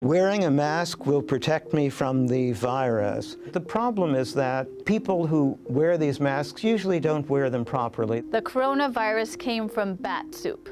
Wearing a mask will protect me from the virus. The problem is that people who wear these masks usually don't wear them properly. The coronavirus came from bat soup.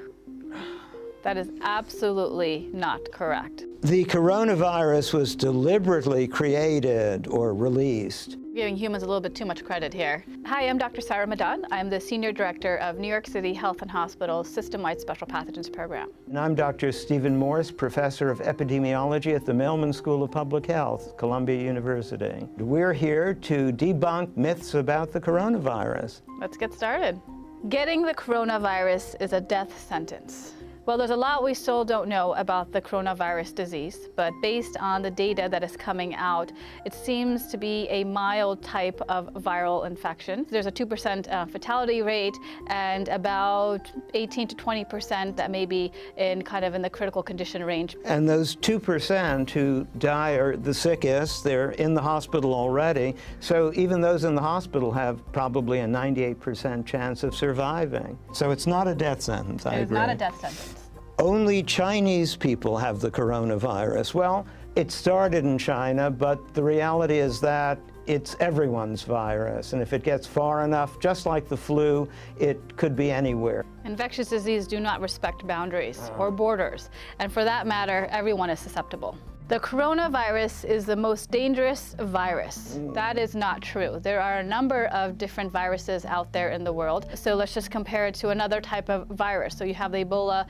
That is absolutely not correct. The coronavirus was deliberately created or released. Giving humans a little bit too much credit here. Hi, I'm Dr. Sarah Madan. I'm the Senior Director of New York City Health and Hospitals System-Wide Special Pathogens Program. And I'm Dr. Stephen Morse, Professor of Epidemiology at the Mailman School of Public Health, Columbia University. We're here to debunk myths about the coronavirus. Let's get started. Getting the coronavirus is a death sentence. Well, there's a lot we still don't know about the coronavirus disease, but based on the data that is coming out, it seems to be a mild type of viral infection. There's a 2% fatality rate and about 18 to 20% that may be in the critical condition range. And those 2% who die are the sickest. They're in the hospital already. So even those in the hospital have probably a 98% chance of surviving. So it's not a death sentence, I agree. It's not a death sentence. Only Chinese people have the coronavirus. Well, it started in China, but the reality is that it's everyone's virus. And if it gets far enough, just like the flu, it could be anywhere. Infectious disease do not respect boundaries or borders. And for that matter, everyone is susceptible. The coronavirus is the most dangerous virus. That is not true. There are a number of different viruses out there in the world. So let's just compare it to another type of virus. So you have the Ebola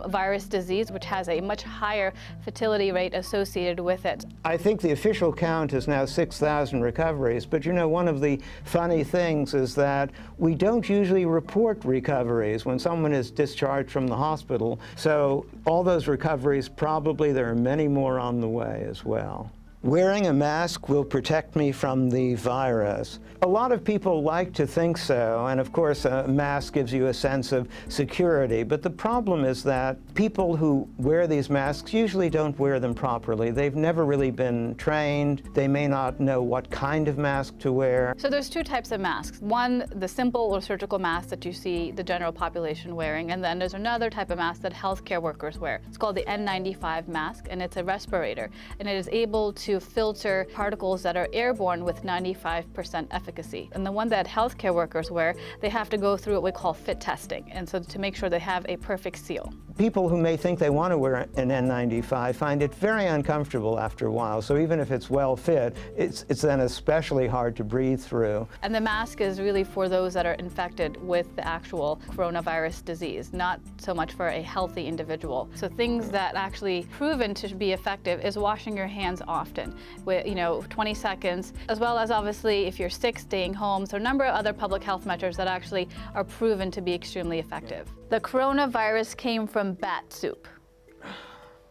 virus disease, which has a much higher fertility rate associated with it. I think the official count is now 6,000 recoveries. But you know, one of the funny things is that we don't usually report recoveries when someone is discharged from the hospital. So all those recoveries, probably there are many more on the way as well. Wearing a mask will protect me from the virus. A lot of people like to think so, and of course a mask gives you a sense of security, but the problem is that people who wear these masks usually don't wear them properly. They've never really been trained. They may not know what kind of mask to wear. So there's two types of masks. One, the simple or surgical mask that you see the general population wearing, and then there's another type of mask that healthcare workers wear. It's called the N95 mask, and it's a respirator, and it is able to filter particles that are airborne with 95% efficacy. And the one that healthcare workers wear, they have to go through what we call fit testing, and so to make sure they have a perfect seal. People who may think they want to wear an N95 find it very uncomfortable after a while. So even if it's well fit, it's then especially hard to breathe through. And the mask is really for those that are infected with the actual coronavirus disease, not so much for a healthy individual. So things that actually proven to be effective is washing your hands often, with 20 seconds, as well as obviously if you're sick, staying home. So a number of other public health measures that actually are proven to be extremely effective. The coronavirus came from bat soup.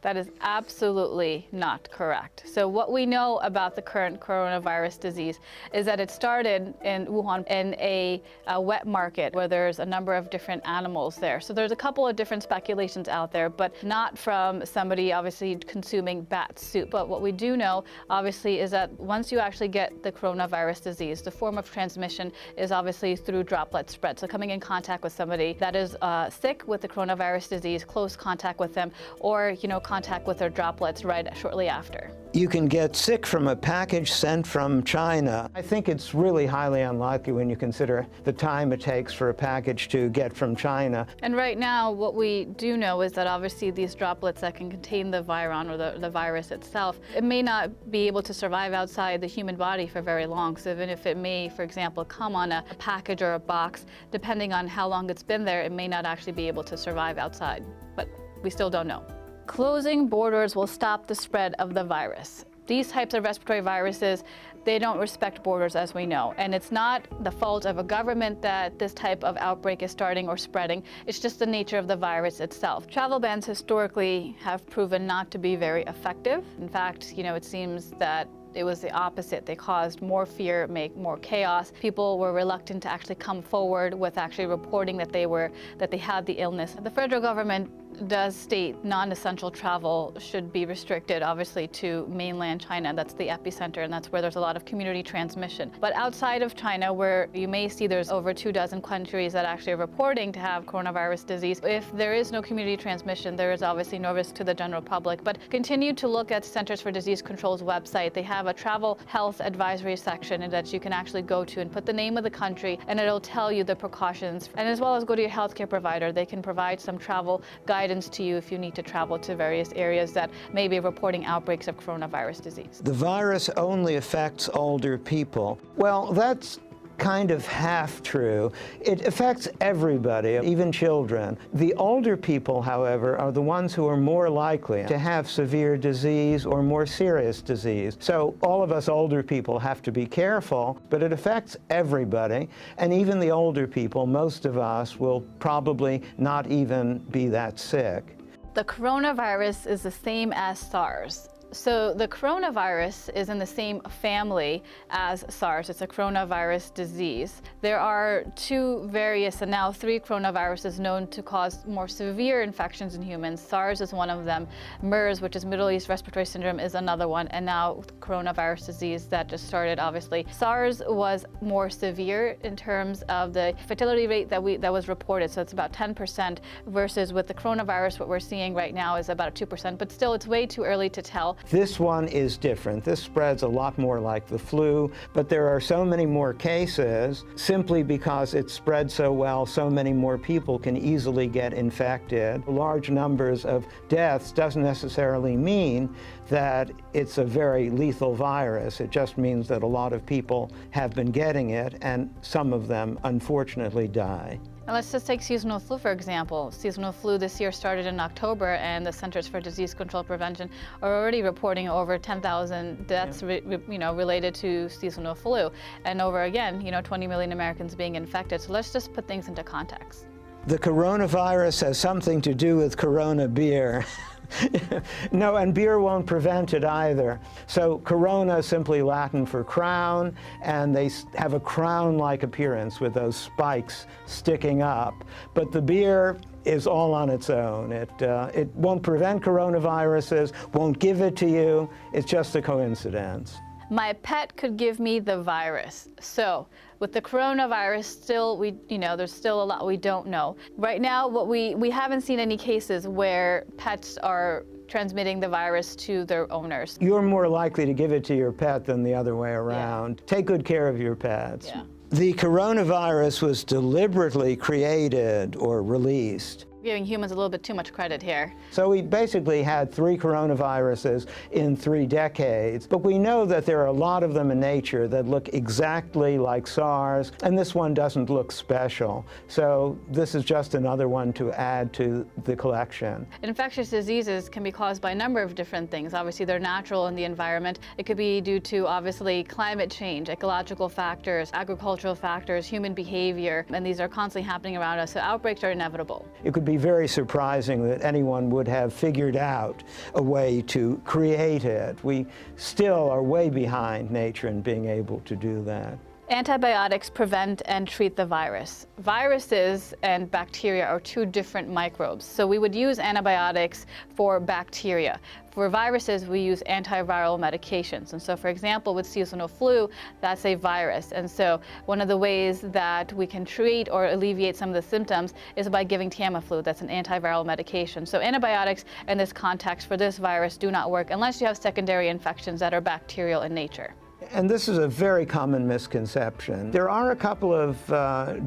That is absolutely not correct. So what we know about the current coronavirus disease is that it started in Wuhan in a wet market where there's a number of different animals there. So there's a couple of different speculations out there, but not from somebody obviously consuming bat soup. But what we do know, obviously, is that once you actually get the coronavirus disease, the form of transmission is obviously through droplet spread. So coming in contact with somebody that is sick with the coronavirus disease, close contact with them, or contact with their droplets right shortly after. You can get sick from a package sent from China. I think it's really highly unlikely when you consider the time it takes for a package to get from China. And right now, what we do know is that obviously these droplets that can contain the virion or the virus itself, it may not be able to survive outside the human body for very long. So even if it may, for example, come on a package or a box, depending on how long it's been there, it may not actually be able to survive outside. But we still don't know. Closing borders will stop the spread of the virus. These types of respiratory viruses, they don't respect borders, as we know. And it's not the fault of a government that this type of outbreak is starting or spreading. It's just the nature of the virus itself. Travel bans historically have proven not to be very effective. In fact, it seems that it was the opposite. They caused more fear, make more chaos. People were reluctant to actually come forward with actually reporting that they had the illness. The federal government does state non-essential travel should be restricted, obviously, to mainland China. That's the epicenter, and that's where there's a lot of community transmission. But outside of China, where you may see there's over 24 countries that actually are reporting to have coronavirus disease, if there is no community transmission, there is obviously no risk to the general public. But continue to look at Centers for Disease Control's website. They have a travel health advisory section that you can actually go to and put the name of the country, and it'll tell you the precautions. And as well as go to your healthcare provider. They can provide some travel guidance to you if you need to travel to various areas that may be reporting outbreaks of coronavirus disease. The virus only affects older people. Well, that's kind of half true. It affects everybody, even children. The older people, however, are the ones who are more likely to have severe disease or more serious disease. So all of us older people have to be careful, but it affects everybody. And even the older people, most of us, will probably not even be that sick. The coronavirus is the same as SARS. So the coronavirus is in the same family as SARS. It's a coronavirus disease. There are two various, and now 3 coronaviruses known to cause more severe infections in humans. SARS is one of them. MERS, which is Middle East Respiratory Syndrome, is another one. And now coronavirus disease that just started, obviously. SARS was more severe in terms of the fertility rate that was reported. So it's about 10%, versus with the coronavirus, what we're seeing right now is about 2%. But still, it's way too early to tell. This one is different. This spreads a lot more like the flu, but there are so many more cases simply because it spreads so well. So many more people can easily get infected. Large numbers of deaths doesn't necessarily mean that it's a very lethal virus. It just means that a lot of people have been getting it, and some of them unfortunately die. And let's just take seasonal flu, for example. Seasonal flu this year started in October, and the Centers for Disease Control and Prevention are already reporting over 10,000 deaths related to seasonal flu. And over, again, 20 million Americans being infected. So let's just put things into context. The coronavirus has something to do with Corona beer. No, and beer won't prevent it either. So Corona is simply Latin for crown, and they have a crown-like appearance with those spikes sticking up. But the beer is all on its own. It won't prevent coronaviruses, won't give it to you. It's just a coincidence. My pet could give me the virus. So with the coronavirus, still there's still a lot we don't know. Right now, we haven't seen any cases where pets are transmitting the virus to their owners. You're more likely to give it to your pet than the other way around. Yeah. Take good care of your pets. Yeah. The coronavirus was deliberately created or released. Giving humans a little bit too much credit here. So we basically had 3 coronaviruses in 3 decades, but we know that there are a lot of them in nature that look exactly like SARS, and this one doesn't look special. So this is just another one to add to the collection. Infectious diseases can be caused by a number of different things. Obviously, they're natural in the environment. It could be due to, obviously, climate change, ecological factors, agricultural factors, human behavior, and these are constantly happening around us, so outbreaks are inevitable. It could be very surprising that anyone would have figured out a way to create it. We still are way behind nature in being able to do that. Antibiotics prevent and treat the virus. Viruses and bacteria are 2 different microbes. So we would use antibiotics for bacteria. For viruses, we use antiviral medications. And so, for example, with seasonal flu, that's a virus. And so one of the ways that we can treat or alleviate some of the symptoms is by giving Tamiflu. That's an antiviral medication. So antibiotics in this context for this virus do not work unless you have secondary infections that are bacterial in nature. And this is a very common misconception. There are a couple of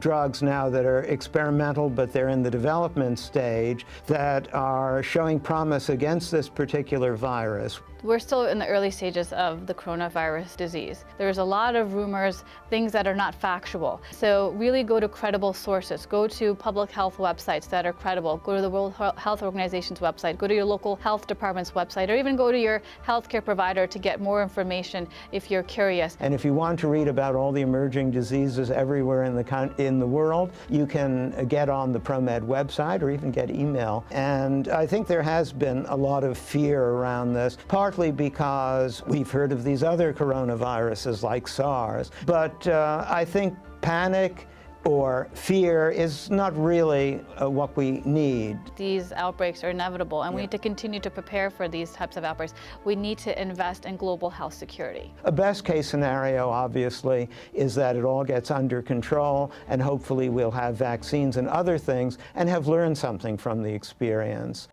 drugs now that are experimental, but they're in the development stage, that are showing promise against this particular virus. We're still in the early stages of the coronavirus disease. There's a lot of rumors, things that are not factual. So really go to credible sources. Go to public health websites that are credible. Go to the World Health Organization's website. Go to your local health department's website, or even go to your healthcare provider to get more information if you're curious. And if you want to read about all the emerging diseases everywhere in the world, you can get on the ProMed website or even get email. And I think there has been a lot of fear around this, partly because we've heard of these other coronaviruses like SARS. But I think panic or fear is not really what we need. These outbreaks are inevitable, and we need to continue to prepare for these types of outbreaks. We need to invest in global health security. A best case scenario, obviously, is that it all gets under control, and hopefully we'll have vaccines and other things and have learned something from the experience.